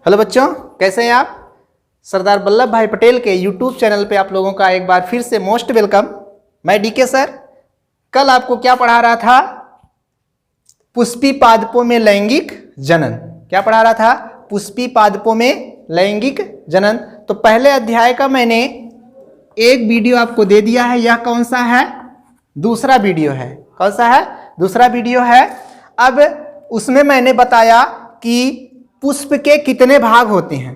Hello बच्चों, कैसे हैं आप। सरदार वल्लभ भाई पटेल के यूट्यूब चैनल पे आप लोगों का एक बार फिर से मोस्ट वेलकम। मैं डीके सर। कल आपको क्या पढ़ा रहा था? पुष्पी पादपों में लैंगिक जनन। क्या पढ़ा रहा था? पुष्पी पादपों में लैंगिक जनन। तो पहले अध्याय का मैंने एक वीडियो आपको दे दिया है। यह कौन सा है? दूसरा वीडियो है। कौन सा है? दूसरा वीडियो है। अब उसमें मैंने बताया कि पुष्प के कितने भाग होते हैं।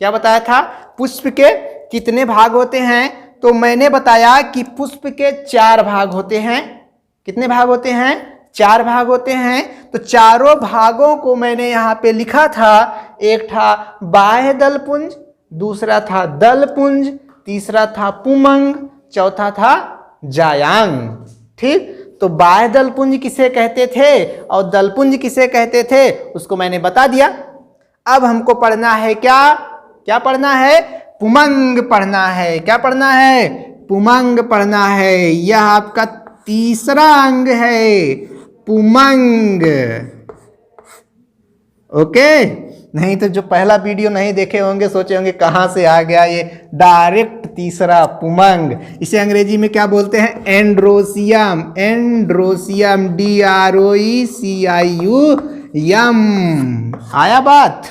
क्या बताया था? पुष्प के कितने भाग होते हैं। तो मैंने बताया कि पुष्प के 4 भाग होते हैं। कितने भाग होते हैं? 4 भाग होते हैं। तो चारों भागों को मैंने यहाँ पे लिखा था। एक था बाह्य दलपुंज, दूसरा था दलपुंज, तीसरा था पुमंग, चौथा था जायांग। ठीक, तो बाह्य दलपुंज किसे कहते थे और दलपुंज किसे कहते थे उसको मैंने बता दिया। अब हमको पढ़ना है क्या पढ़ना है? पुमंग पढ़ना है। क्या पढ़ना है? पुमंग पढ़ना है। यह आपका तीसरा अंग है, पुमंग। ओके। नहीं तो जो पहला वीडियो नहीं देखे होंगे सोचे होंगे कहाँ से आ गया ये डायरेक्ट तीसरा पुमंग। इसे अंग्रेजी में क्या बोलते हैं? एंड्रोसियम। Androecium, DROECIUM। आया बात?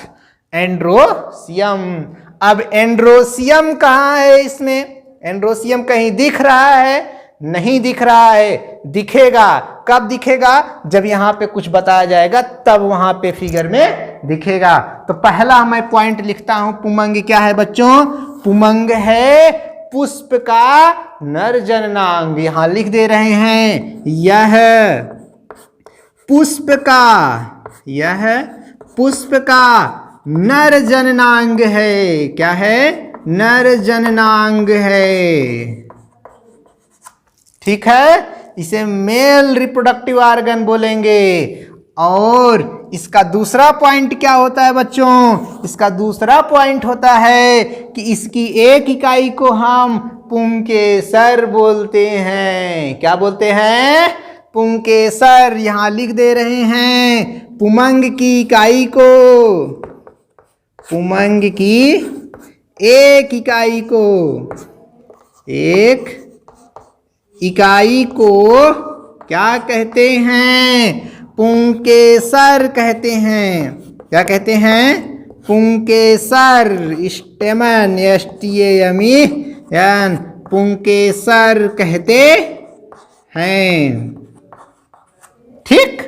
एंड्रोसियम। अब एंड्रोसियम कहाँ है इसमें? एंड्रोसियम कहीं दिख रहा है? नहीं दिख रहा है। दिखेगा। कब दिखेगा? जब यहाँ पे कुछ बताया जाएगा तब वहां पे फिगर में दिखेगा। तो पहला मैं पॉइंट लिखता हूं। पुमंग क्या है बच्चों? पुमंग है पुष्प का नर जननांग। यहां लिख दे रहे हैं, यह पुष्प का नर जननांग है। क्या है? नर जननांग है। ठीक है, इसे मेल रिप्रोडक्टिव ऑर्गन बोलेंगे। और इसका दूसरा पॉइंट क्या होता है बच्चों? इसका दूसरा पॉइंट होता है कि इसकी एक इकाई को हम पुंकेसर बोलते हैं। क्या बोलते हैं? पुंकेसर। यहां लिख दे रहे हैं पुमंग की इकाई को, पुमंग की एक इकाई को क्या कहते हैं? पुंकेसर कहते हैं। क्या कहते हैं? पुंकेसर। स्टेमन, STAMEN, पुंकेसर कहते हैं। ठीक,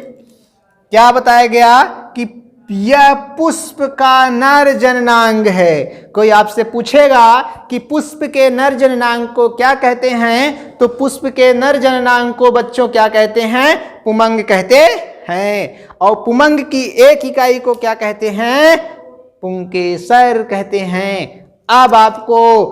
क्या बताया गया कि यह पुष्प का नर जननांग है। कोई आपसे पूछेगा कि पुष्प के नर जननांग को क्या कहते हैं, तो पुष्प के नर जननांग को बच्चों क्या कहते हैं? पुमंग कहते हैं। और पुमंग की एक इकाई को क्या कहते हैं? पुंकेसर कहते हैं। अब आपको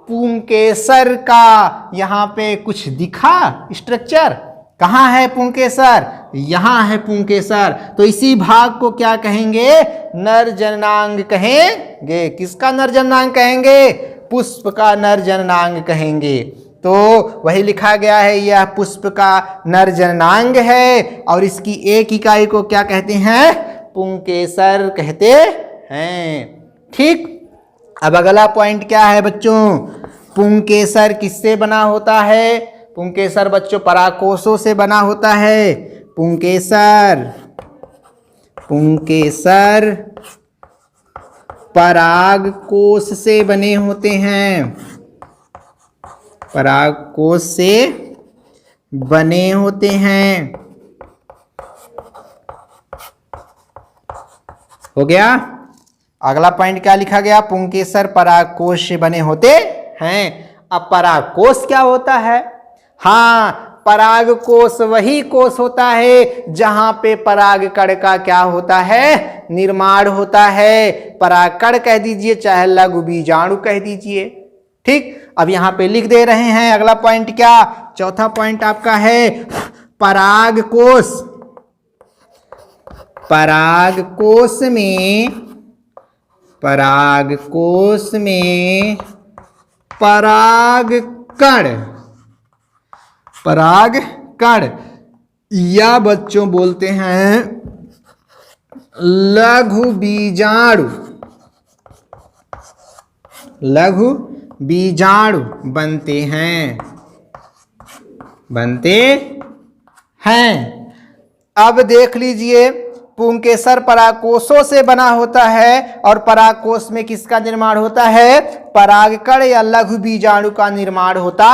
पुंकेसर का यहां पे कुछ दिखा स्ट्रक्चर? कहाँ है पुंकेसर? यहां है पुंकेसर। तो इसी भाग को क्या कहेंगे? नर जननांग कहेंगे। किसका नर जननांग कहेंगे? पुष्प का नर जननांग कहेंगे। तो वही लिखा गया है, यह पुष्प का नर जननांग है और इसकी एक इकाई को क्या कहते हैं? पुंकेसर कहते हैं। ठीक, अब अगला पॉइंट क्या है बच्चों? पुंकेसर किससे बना होता है? पुंकेसर बच्चों परागकोशों से बना होता है। पुंकेसर परागकोश से बने होते हैं। परागकोश से बने होते हैं। हो गया। अगला पॉइंट क्या लिखा गया? पुंकेसर परागकोश से बने होते हैं। अब परागकोश क्या होता है? हाँ, परागकोश वही कोश होता है जहां पे परागकण का क्या होता है? निर्माण होता है। परागकण कह दीजिए चाहे लघु बीजाणु कह दीजिए। ठीक, अब यहां पे लिख दे रहे हैं अगला पॉइंट क्या? चौथा पॉइंट आपका है परागकोश। परागकोश में परागकण या बच्चों बोलते हैं लघु बीजाणु। लघु बीजाणु बनते हैं, बनते हैं। अब देख लीजिए, पुंकेसर परागकोशों से बना होता है और परागकोश में किसका निर्माण होता है? परागकण या लघु बीजाणु का निर्माण होता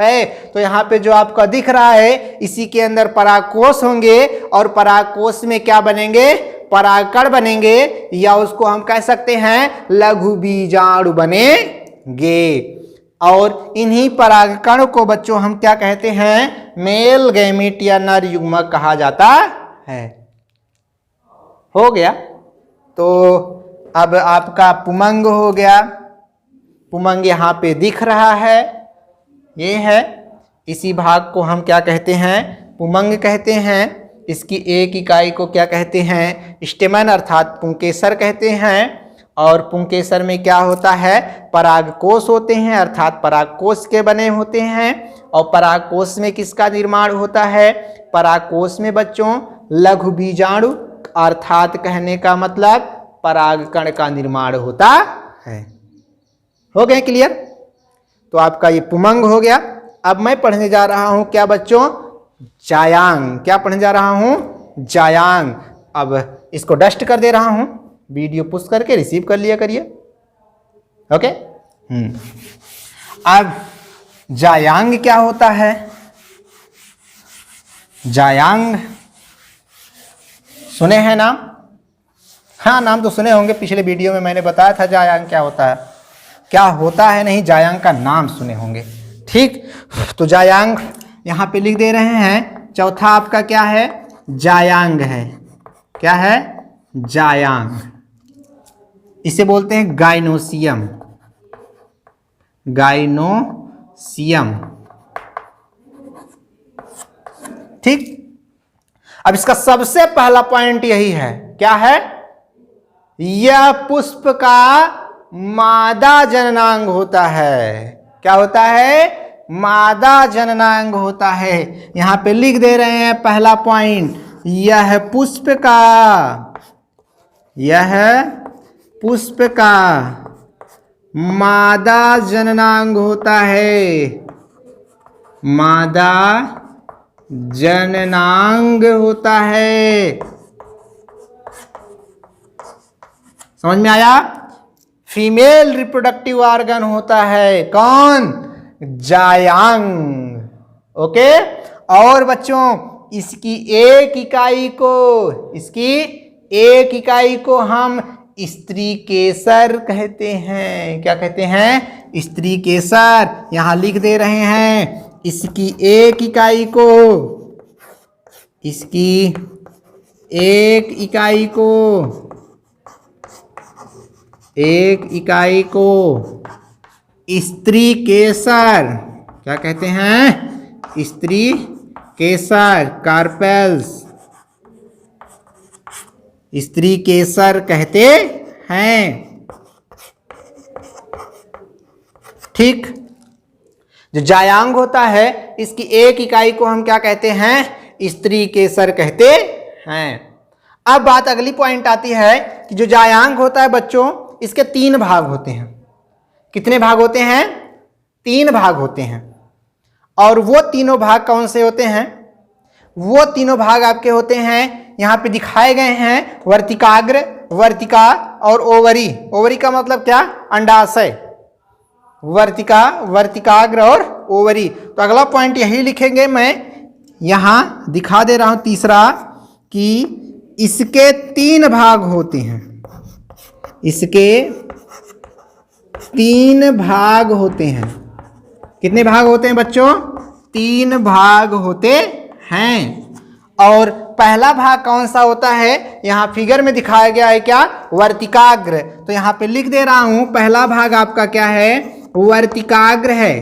है। तो यहाँ पे जो आपका दिख रहा है, इसी के अंदर परागकोश होंगे और परागकोश में क्या बनेंगे? परागकण बनेंगे, या उसको हम कह सकते हैं लघु बीजाणु बनेंगे। और इन्हीं परागकण को बच्चों हम क्या कहते हैं? मेल गैमेट या नर युग्मक कहा जाता है। हो गया। तो अब आपका पुमंग हो गया। पुमंग यहाँ पे दिख रहा है, ये है। इसी भाग को हम क्या कहते हैं? पुमंग कहते हैं। इसकी एक इकाई को क्या कहते हैं? स्टेमन अर्थात पुंकेसर कहते हैं। और पुंकेसर में क्या होता है? परागकोश होते हैं, अर्थात परागकोश के बने होते हैं। और परागकोश में किसका निर्माण होता है? परागकोश में बच्चों लघु बीजाणु अर्थात कहने का मतलब परागकण का निर्माण होता है। हो गए क्लियर? तो आपका ये पुमंग हो गया। अब मैं पढ़ने जा रहा हूं क्या बच्चों? जायांग। क्या पढ़ने जा रहा हूं? जायांग। अब इसको डस्ट कर दे रहा हूं, वीडियो पुश करके रिसीव कर लिया करिए। ओके। अब जायांग क्या होता है? जायांग सुने हैं नाम? हाँ, नाम तो सुने होंगे। पिछले वीडियो में मैंने बताया था जायांग क्या होता है। क्या होता है नहीं, जायांग का नाम सुने होंगे। ठीक, तो जायांग यहाँ पे लिख दे रहे हैं। चौथा आपका क्या है? जायांग है। क्या है? जायांग। इसे बोलते हैं गाइनोसियम। गाइनोसियम। ठीक। अब इसका सबसे पहला पॉइंट यही है। क्या है? यह पुष्प का मादा जननांग होता है। क्या होता है? मादा जननांग होता है। यहां पे लिख दे रहे हैं पहला पॉइंट, यह पुष्प का, यह पुष्प का मादा जननांग होता है। मादा जननांग होता है। समझ में आया? फीमेल रिप्रोडक्टिव ऑर्गन होता है। कौन? जायांग। ओके। और बच्चों इसकी एक इकाई को, इसकी एक इकाई को हम स्त्री केसर कहते हैं। क्या कहते हैं? स्त्री केसर। यहां लिख दे रहे हैं इसकी एक इकाई को, इसकी एक इकाई को, एक इकाई को स्त्री केसर क्या कहते हैं? स्त्री केसर, कार्पेल्स, स्त्री केसर कहते हैं। ठीक। जो जायांग होता है, इसकी एक इकाई को हम क्या कहते हैं? स्त्री केसर कहते हैं। अब बात अगली पॉइंट आती है कि जो जायांग होता है बच्चों, इसके 3 भाग होते हैं। कितने भाग होते हैं? 3 भाग होते हैं। और वो तीनों भाग कौन से होते हैं? वो तीनों भाग आपके होते हैं, यहां पे दिखाए गए हैं, वर्तिकाग्र, वर्तिका और ओवरी। ओवरी का मतलब क्या? अंडाशय। वर्तिका, वर्तिकाग्र और ओवरी। तो अगला पॉइंट यही लिखेंगे, मैं यहां दिखा दे रहा हूं तीसरा, कि इसके 3 भाग होते हैं। इसके 3 भाग होते हैं। कितने भाग होते हैं बच्चों? 3 भाग होते हैं। और पहला भाग कौन सा होता है? यहां फिगर में दिखाया गया है क्या? वर्तिकाग्र। तो यहां पे लिख दे रहा हूं, पहला भाग आपका क्या है? वर्तिकाग्र है।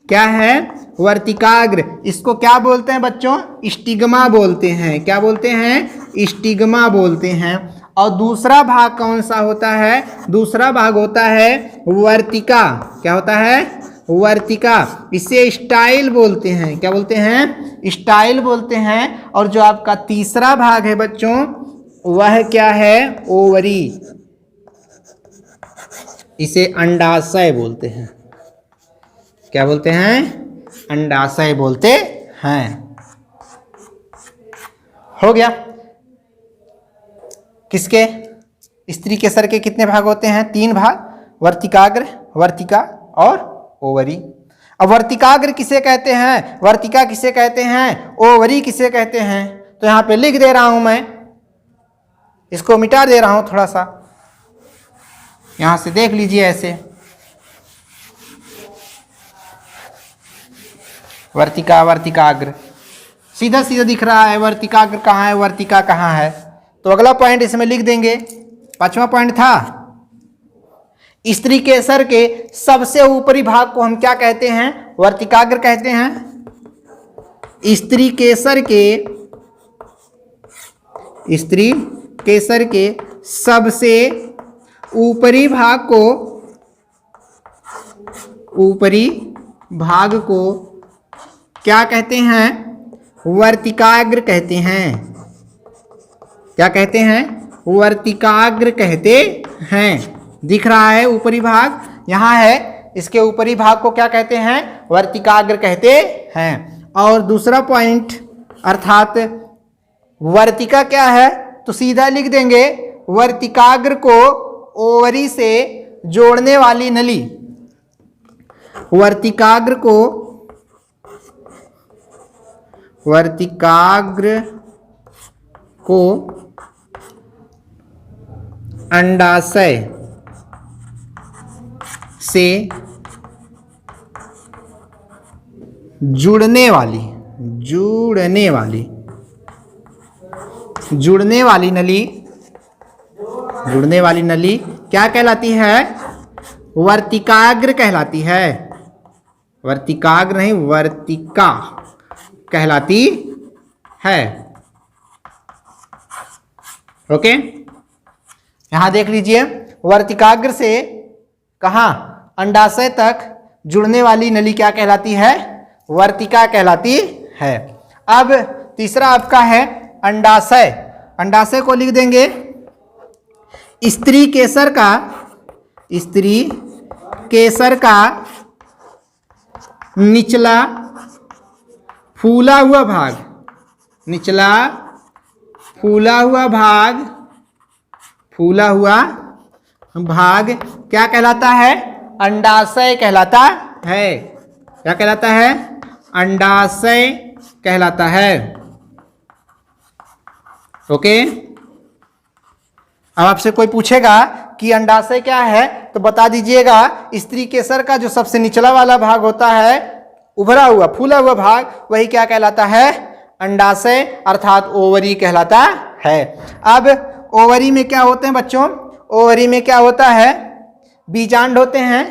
क्या है? वर्तिकाग्र। इसको क्या बोलते हैं बच्चों? स्टिग्मा बोलते हैं। क्या बोलते हैं? स्टिग्मा बोलते हैं। और दूसरा भाग कौन सा होता है? दूसरा भाग होता है वर्तिका। क्या होता है? वर्तिका। इसे स्टाइल बोलते हैं। क्या बोलते हैं? स्टाइल बोलते हैं। और जो आपका तीसरा भाग है बच्चों, वह क्या है? ओवरी। इसे अंडाशय बोलते हैं। क्या बोलते हैं? अंडाशय बोलते हैं। हो गया। किसके? स्त्री केसर के कितने भाग होते हैं? 3 भाग, वर्तिकाग्र, वर्तिका और ओवरी। अब वर्तिकाग्र किसे कहते हैं, वर्तिका किसे कहते हैं, ओवरी किसे कहते हैं? तो यहां पे लिख दे रहा हूं मैं, इसको मिटा दे रहा हूं थोड़ा सा, यहां से देख लीजिए ऐसे। वर्तिका, वर्तिकाग्र सीधा सीधा दिख रहा है। वर्तिकाग्र कहाँ है, वर्तिका कहाँ है? तो अगला पॉइंट इसमें लिख देंगे। 5वां पॉइंट था, स्त्री केसर के सबसे ऊपरी भाग को हम क्या कहते हैं? वर्तिकाग्र कहते हैं। स्त्री केसर के सबसे ऊपरी भाग को क्या कहते हैं? वर्तिकाग्र कहते हैं। क्या कहते हैं? वर्तिकाग्र कहते हैं। दिख रहा है ऊपरी भाग, यहां है, इसके ऊपरी भाग को क्या कहते हैं? वर्तिकाग्र कहते हैं। और दूसरा पॉइंट अर्थात वर्तिका क्या है? तो सीधा लिख देंगे, वर्तिकाग्र को ओवरी से जोड़ने वाली नली। वर्तिकाग्र को अंडाशय से जुड़ने वाली नली क्या कहलाती है? वर्तिकाग्र कहलाती है। वर्तिकाग्र नहीं, वर्तिका कहलाती है। ओके, यहां देख लीजिए, वर्तिकाग्र से कहां? अंडाशय तक जुड़ने वाली नली क्या कहलाती है? वर्तिका कहलाती है। अब तीसरा आपका है अंडाशय। अंडाशय को लिख देंगे, स्त्री केसर का निचला फूला हुआ भाग क्या कहलाता है? अंडाशय कहलाता है। क्या कहलाता है? अंडाशय कहलाता है। ओके, अब आपसे कोई पूछेगा कि अंडाशय क्या है, तो बता दीजिएगा, स्त्री केसर का जो सबसे निचला वाला भाग होता है, उभरा हुआ फूला हुआ भाग, वही क्या कहलाता है? अंडाशय अर्थात ओवरी कहलाता है। अब ओवरी में क्या होते हैं बच्चों? ओवरी में क्या होता है? बीजांड होते हैं।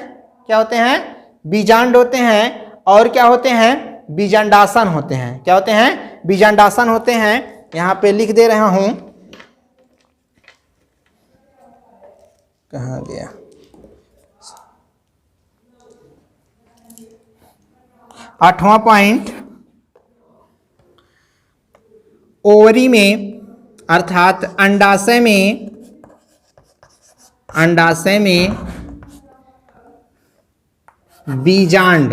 क्या होते हैं? बीजांड होते हैं। और क्या होते हैं? बीजांडासन होते हैं। क्या होते हैं? बीजांडासन होते हैं। यहां पे लिख दे रहा हूं, कहां गया? आठवां पॉइंट, ओवरी में अर्थात अंडाशय में बीजांड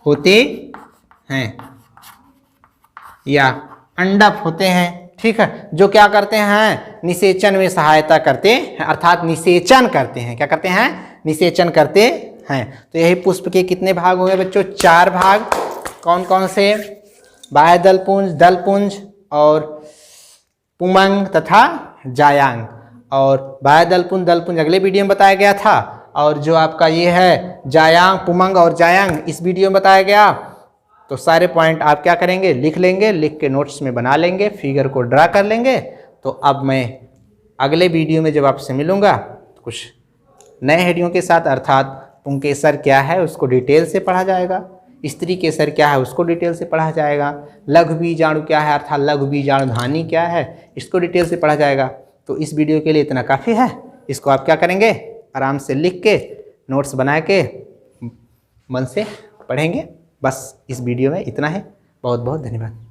होते हैं या अंडक होते हैं। ठीक है, जो क्या करते हैं? निषेचन में सहायता करते हैं, अर्थात निषेचन करते हैं। क्या करते हैं? निषेचन करते हैं। तो यही पुष्प के कितने भाग हुए बच्चों? 4 भाग। कौन कौन से? बाह्य दलपुंज, दलपुंज और पुमंग तथा जायांग। और बाह्य दलपुंज, दलपुंज अगले वीडियो में बताया गया था, और जो आपका ये है जायांग, पुमंग और जायांग, इस वीडियो में बताया गया। तो सारे पॉइंट आप क्या करेंगे? लिख लेंगे, लिख के नोट्स में बना लेंगे, फिगर को ड्रा कर लेंगे। तो अब मैं अगले वीडियो में जब आपसे मिलूँगा तो कुछ नए हेडियों के साथ, अर्थात पुंकेसर क्या है उसको डिटेल से पढ़ा जाएगा, स्त्री केसर क्या है उसको डिटेल से पढ़ा जाएगा, लघु बीजाणु क्या है अर्थात लघु बीजाणुधानी क्या है इसको डिटेल से पढ़ा जाएगा। तो इस वीडियो के लिए इतना काफ़ी है। इसको आप क्या करेंगे? आराम से लिख के नोट्स बना के मन से पढ़ेंगे। बस इस वीडियो में इतना है। बहुत बहुत धन्यवाद।